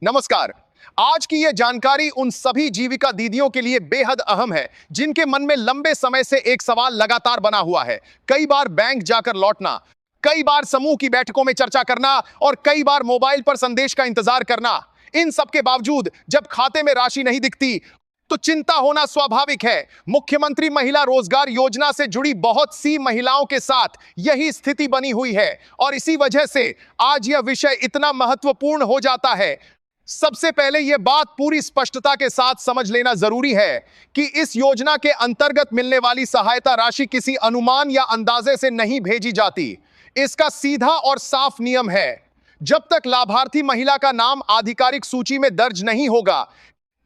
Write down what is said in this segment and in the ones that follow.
नमस्कार। आज की यह जानकारी उन सभी जीविका दीदियों के लिए बेहद अहम है जिनके मन में लंबे समय से एक सवाल लगातार बना हुआ है। कई बार बैंक जाकर लौटना, कई बार समूह की बैठकों में चर्चा करना और कई बार मोबाइल पर संदेश का इंतजार करना। इन सब के बावजूद जब खाते में राशि नहीं दिखती तो चिंता होना स्वाभाविक है। मुख्यमंत्री महिला रोजगार योजना से जुड़ी बहुत सी महिलाओं के साथ यही स्थिति बनी हुई है और इसी वजह से आज यह विषय इतना महत्वपूर्ण हो जाता है। सबसे पहले यह बात पूरी स्पष्टता के साथ समझ लेना जरूरी है कि इस योजना के अंतर्गत मिलने वाली सहायता राशि किसी अनुमान या अंदाजे से नहीं भेजी जाती। इसका सीधा और साफ नियम है, जब तक लाभार्थी महिला का नाम आधिकारिक सूची में दर्ज नहीं होगा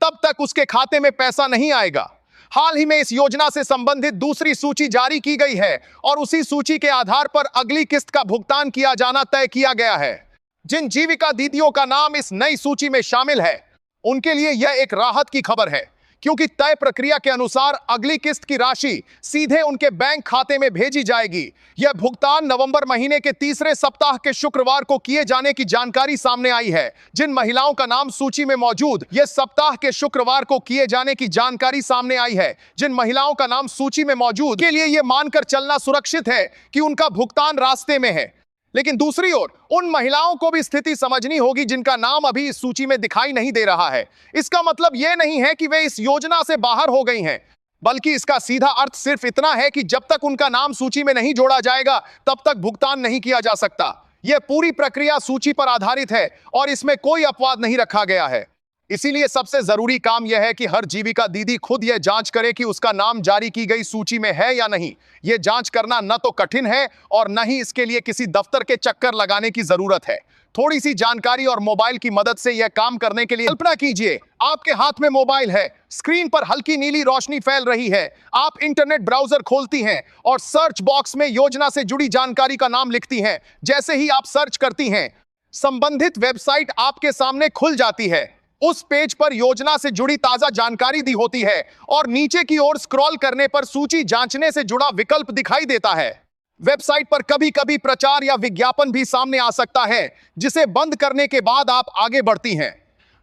तब तक उसके खाते में पैसा नहीं आएगा। हाल ही में इस योजना से संबंधित दूसरी सूची जारी की गई है और उसी सूची के आधार पर अगली किस्त का भुगतान किया जाना तय किया गया है। जिन जीविका दीदियों का नाम इस नई सूची में शामिल है उनके लिए यह एक राहत की खबर है, क्योंकि तय प्रक्रिया के अनुसार अगली किस्त की राशि सीधे उनके बैंक खाते में भेजी जाएगी। यह भुगतान नवंबर महीने के तीसरे सप्ताह के शुक्रवार को किए जाने की जानकारी सामने आई है। जिन महिलाओं का नाम सूची में मौजूद यह सप्ताह के शुक्रवार को किए जाने की जानकारी सामने आई है जिन महिलाओं का नाम सूची में मौजूद के लिए यह मानकर चलना सुरक्षित है कि उनका भुगतान रास्ते में है। लेकिन दूसरी ओर उन महिलाओं को भी स्थिति समझनी होगी जिनका नाम अभी इस सूची में दिखाई नहीं दे रहा है। इसका मतलब यह नहीं है कि वे इस योजना से बाहर हो गई हैं, बल्कि इसका सीधा अर्थ सिर्फ इतना है कि जब तक उनका नाम सूची में नहीं जोड़ा जाएगा तब तक भुगतान नहीं किया जा सकता। यह पूरी प्रक्रिया सूची पर आधारित है और इसमें कोई अपवाद नहीं रखा गया है। इसीलिए सबसे जरूरी काम यह है कि हर जीविका दीदी खुद यह जांच करे कि उसका नाम जारी की गई सूची में है या नहीं। यह जांच करना न तो कठिन है और न ही इसके लिए किसी दफ्तर के चक्कर लगाने की जरूरत है। थोड़ी सी जानकारी और मोबाइल की मदद से यह काम करने के लिए कल्पना कीजिए, आपके हाथ में मोबाइल है, स्क्रीन पर हल्की नीली रोशनी फैल रही है, आप इंटरनेट ब्राउजर खोलती हैं और सर्च बॉक्स में योजना से जुड़ी जानकारी का नाम लिखती हैं। जैसे ही आप सर्च करती हैं, संबंधित वेबसाइट आपके सामने खुल जाती है। उस पेज पर योजना से जुड़ी ताजा जानकारी दी होती है और नीचे की ओर स्क्रॉल करने पर सूची जांचने से जुड़ा विकल्प दिखाई देता है। वेबसाइट पर कभी-कभी प्रचार या विज्ञापन भी सामने आ सकता है, जिसे बंद करने के बाद आप आगे बढ़ती हैं।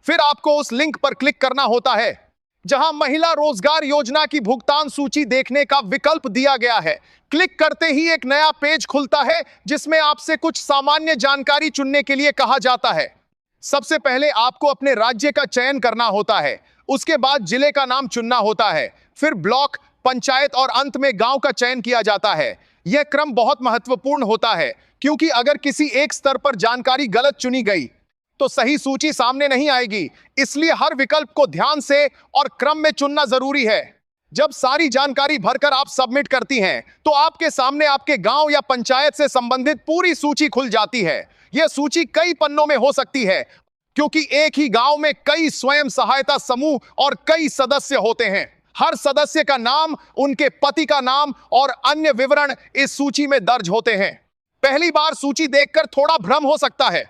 फिर आपको उस लिंक पर क्लिक करना होता है जहां महिला रोजगार योजना की भुगतान सूची देखने का विकल्प दिया गया है। क्लिक करते ही एक नया पेज खुलता है जिसमें आपसे कुछ सामान्य जानकारी चुनने के लिए कहा जाता है। सबसे पहले आपको अपने राज्य का चयन करना होता है, उसके बाद जिले का नाम चुनना होता है, फिर ब्लॉक, पंचायत और अंत में गांव का चयन किया जाता है। यह क्रम बहुत महत्वपूर्ण होता है, क्योंकि अगर किसी एक स्तर पर जानकारी गलत चुनी गई तो सही सूची सामने नहीं आएगी। इसलिए हर विकल्प को ध्यान से और क्रम में चुनना जरूरी है। जब सारी जानकारी भरकर आप सबमिट करती हैं तो आपके सामने आपके गांव या पंचायत से संबंधित पूरी सूची खुल जाती है। यह सूची कई पन्नों में हो सकती है, क्योंकि एक ही गांव में कई स्वयं सहायता समूह और कई सदस्य होते हैं। हर सदस्य का नाम, उनके पति का नाम और अन्य विवरण इस सूची में दर्ज होते हैं। पहली बार सूची देखकर थोड़ा भ्रम हो सकता है,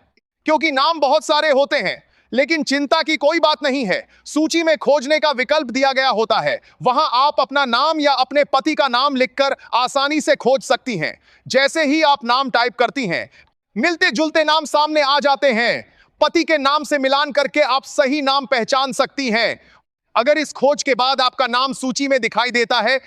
क्योंकि नाम बहुत सारे होते हैं, लेकिन चिंता की कोई बात नहीं है। सूची में खोजने का विकल्प दिया गया होता है, वहां आप अपना नाम या अपने पति का नाम लिखकर आसानी से खोज सकती हैं। जैसे ही आप नाम टाइप करती हैं, मिलते जुलते नाम सामने आ जाते हैं। पति के नाम से मिलान करके आप सही नाम पहचान सकती हैं। अगर इस खोज के बाद आपका नाम सूची में दिखाई देता है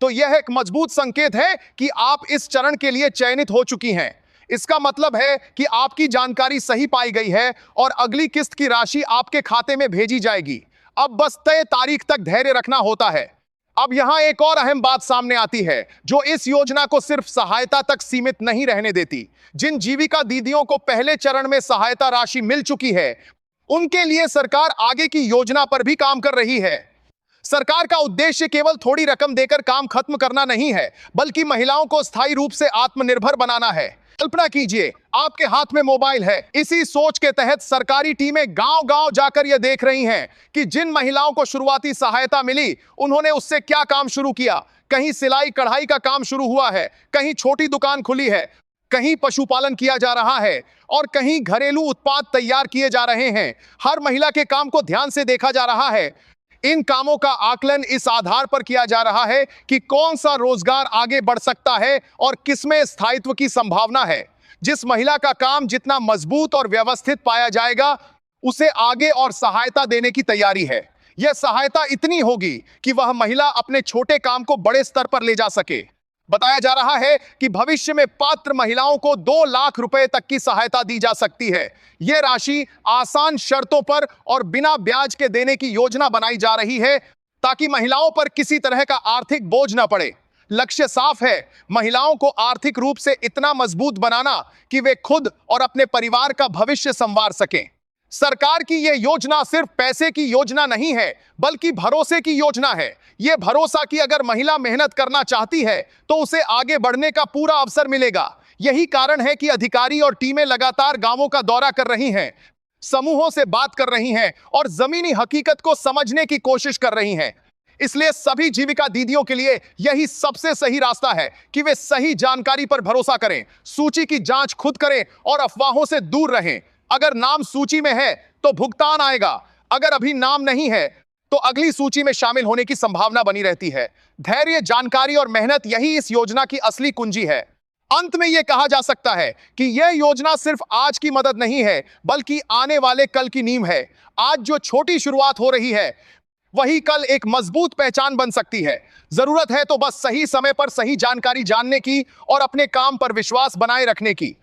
तो यह एक मजबूत संकेत है कि आप इस चरण के लिए चयनित हो चुकी हैं। इसका मतलब है कि आपकी जानकारी सही पाई गई है और अगली किस्त की राशि आपके खाते में भेजी जाएगी। अब बस तय तारीख तक धैर्य रखना होता है। अब यहां एक और अहम बात सामने आती है जो इस योजना को सिर्फ सहायता तक सीमित नहीं रहने देती। जिन जीविका दीदियों को पहले चरण में सहायता राशि मिल चुकी है, उनके लिए सरकार आगे की योजना पर भी काम कर रही है। सरकार का उद्देश्य केवल थोड़ी रकम देकर काम खत्म करना नहीं है, बल्कि महिलाओं को स्थायी रूप से आत्मनिर्भर बनाना है। कल्पना कीजिए, आपके हाथ में मोबाइल है। इसी सोच के तहत सरकारी टीमें गांव-गांव जाकर यह देख रही हैं कि जिन महिलाओं को शुरुआती सहायता मिली, उन्होंने उससे क्या काम शुरू किया। कहीं सिलाई कढ़ाई का काम शुरू हुआ है, कहीं छोटी दुकान खुली है, कहीं पशुपालन किया जा रहा है और कहीं घरेलू उत्पाद तैयार किए जा रहे हैं। हर महिला के काम को ध्यान से देखा जा रहा है। इन कामों का आकलन इस आधार पर किया जा रहा है कि कौन सा रोजगार आगे बढ़ सकता है और किसमें स्थायित्व की संभावना है। जिस महिला का काम जितना मजबूत और व्यवस्थित पाया जाएगा, उसे आगे और सहायता देने की तैयारी है। यह सहायता इतनी होगी कि वह महिला अपने छोटे काम को बड़े स्तर पर ले जा सके। बताया जा रहा है कि भविष्य में पात्र महिलाओं को 2 लाख रुपए तक की सहायता दी जा सकती है। यह राशि आसान शर्तों पर और बिना ब्याज के देने की योजना बनाई जा रही है ताकि महिलाओं पर किसी तरह का आर्थिक बोझ न पड़े। लक्ष्य साफ है, महिलाओं को आर्थिक रूप से इतना मजबूत बनाना कि वे खुद और अपने परिवार का भविष्य संवार सकें। सरकार की यह योजना सिर्फ पैसे की योजना नहीं है, बल्कि भरोसे की योजना है। यह भरोसा कि अगर महिला मेहनत करना चाहती है तो उसे आगे बढ़ने का पूरा अवसर मिलेगा। यही कारण है कि अधिकारी और टीमें लगातार गांवों का दौरा कर रही हैं, समूहों से बात कर रही हैं और जमीनी हकीकत को समझने की कोशिश कर रही हैं। इसलिए सभी जीविका दीदियों के लिए यही सबसे सही रास्ता है कि वे सही जानकारी पर भरोसा करें, सूची की जांच खुद करें और अफवाहों से दूर रहें। अगर नाम सूची में है तो भुगतान आएगा, अगर अभी नाम नहीं है तो अगली सूची में शामिल होने की संभावना बनी रहती है। धैर्य, जानकारी और मेहनत यही इस योजना की असली कुंजी है। अंत में यह कहा जा सकता है कि यह योजना सिर्फ आज की मदद नहीं है, बल्कि आने वाले कल की नींव है। आज जो छोटी शुरुआत हो रही है वही कल एक मजबूत पहचान बन सकती है। जरूरत है तो बस सही समय पर सही जानकारी जानने की और अपने काम पर विश्वास बनाए रखने की।